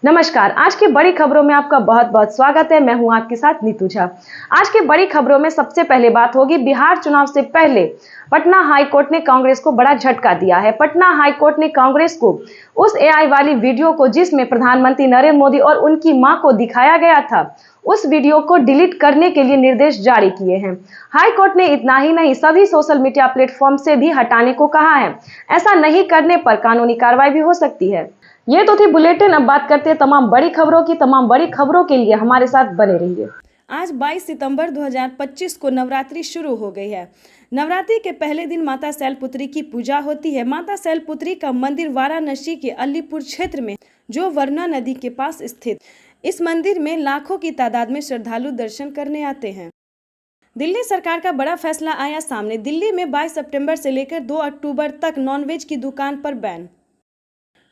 नमस्कार। आज की बड़ी खबरों में आपका बहुत बहुत स्वागत है। मैं हूं आपके साथ नीतू झा। आज की बड़ी खबरों में सबसे पहले बात होगी बिहार चुनाव से पहले पटना हाई कोर्ट ने कांग्रेस को बड़ा झटका दिया है। पटना हाई कोर्ट ने कांग्रेस को उस एआई वाली वीडियो को जिसमें प्रधानमंत्री नरेंद्र मोदी और उनकी मां को दिखाया गया था, उस वीडियो को डिलीट करने के लिए निर्देश जारी किए हैं। हाई कोर्ट ने इतना ही नहीं, सभी सोशल मीडिया प्लेटफॉर्म से भी हटाने को कहा है। ऐसा नहीं करने पर कानूनी कार्रवाई भी हो सकती है। ये तो थी बुलेटिन। अब बात करते हैं तमाम बड़ी खबरों की। तमाम बड़ी खबरों के लिए हमारे साथ बने रहिए। आज 22 सितंबर 2025 को नवरात्रि शुरू हो गई है। नवरात्रि के पहले दिन माता शैलपुत्री की पूजा होती है। माता शैलपुत्री का मंदिर वाराणसी के अलीपुर क्षेत्र में, जो वरना नदी के पास स्थित, इस मंदिर में लाखों की तादाद में श्रद्धालु दर्शन करने आते हैं। दिल्ली सरकार का बड़ा फैसला आया सामने। दिल्ली में 22 सितंबर से लेकर 2 अक्टूबर तक नॉनवेज की दुकान पर बैन।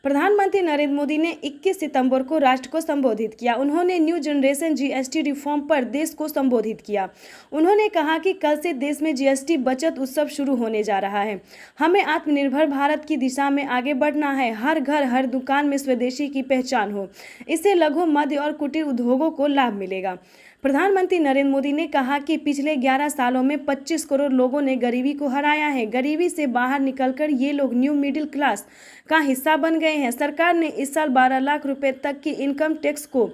प्रधानमंत्री नरेंद्र मोदी ने 21 सितंबर को राष्ट्र को संबोधित किया। उन्होंने न्यू जनरेशन जीएसटी रिफॉर्म पर देश को संबोधित किया। उन्होंने कहा कि कल से देश में जीएसटी बचत उत्सव शुरू होने जा रहा है। हमें आत्मनिर्भर भारत की दिशा में आगे बढ़ना है। हर घर हर दुकान में स्वदेशी की पहचान हो। इससे लघु, मध्य और कुटीर उद्योगों को लाभ मिलेगा। प्रधानमंत्री नरेंद्र मोदी ने कहा कि पिछले 11 सालों में 25 करोड़ लोगों ने गरीबी को हराया है। गरीबी से बाहर निकलकर ये लोग न्यू मिडिल क्लास का हिस्सा बन गए हैं। सरकार ने इस साल 12 लाख रुपए तक की इनकम टैक्स को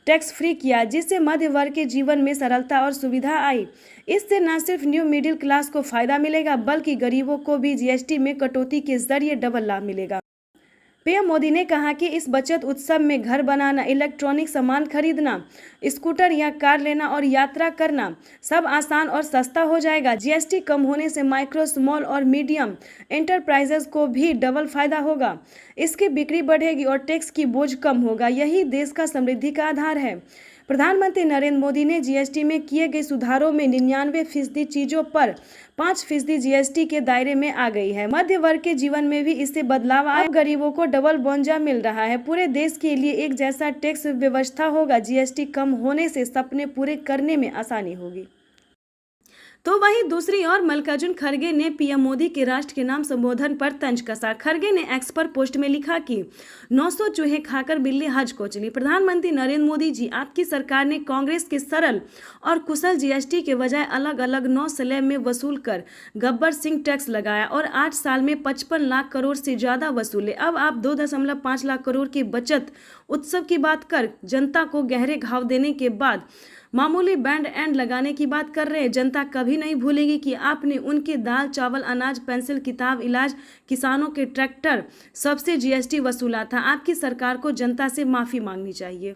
टैक्स फ्री किया, जिससे मध्य वर्ग के जीवन में सरलता और सुविधा आई। इससे न सिर्फ न्यू मिडिल क्लास को फायदा मिलेगा, बल्कि गरीबों को भी जीएसटी में कटौती के जरिए डबल लाभ मिलेगा। पीएम मोदी ने कहा कि इस बचत उत्सव में घर बनाना, इलेक्ट्रॉनिक सामान खरीदना, स्कूटर या कार लेना और यात्रा करना सब आसान और सस्ता हो जाएगा। जीएसटी कम होने से माइक्रो, स्मॉल और मीडियम एंटरप्राइजेज को भी डबल फायदा होगा। इसकी बिक्री बढ़ेगी और टैक्स की बोझ कम होगा। यही देश का समृद्धि का आधार है। प्रधानमंत्री नरेंद्र मोदी ने जीएसटी में किए गए सुधारों में 99% चीजों पर 5% जीएसटी के दायरे में आ गई है। मध्य वर्ग के जीवन में भी इससे बदलाव आया। गरीबों को डबल बोनजा मिल रहा है। पूरे देश के लिए एक जैसा टैक्स व्यवस्था होगा। जीएसटी कम होने से सपने पूरे करने में आसानी होगी। तो वहीं दूसरी ओर मल्लिकार्जुन खड़गे ने पीएम मोदी के राष्ट्र के नाम संबोधन पर तंज कसा। खड़गे ने एक्स पर पोस्ट में लिखा कि 900 चूहे खाकर बिल्ली हज को चली। प्रधानमंत्री नरेंद्र मोदी जी, आपकी सरकार ने कांग्रेस के सरल और कुशल जीएसटी के बजाय अलग अलग 9 स्लैब में वसूल कर गब्बर सिंह टैक्स लगाया और 8 साल में 55 लाख करोड़ से ज्यादा वसूले। अब आप 2.5 लाख करोड़ की बचत उत्सव की बात कर जनता को गहरे घाव देने के बाद मामूली बैंड एंड लगाने की बात कर रहे हैं। जनता कभी नहीं भूलेगी कि आपने उनके दाल, चावल, अनाज, पेंसिल, किताब, इलाज, किसानों के ट्रैक्टर सबसे जीएसटी वसूला था। आपकी सरकार को जनता से माफी मांगनी चाहिए।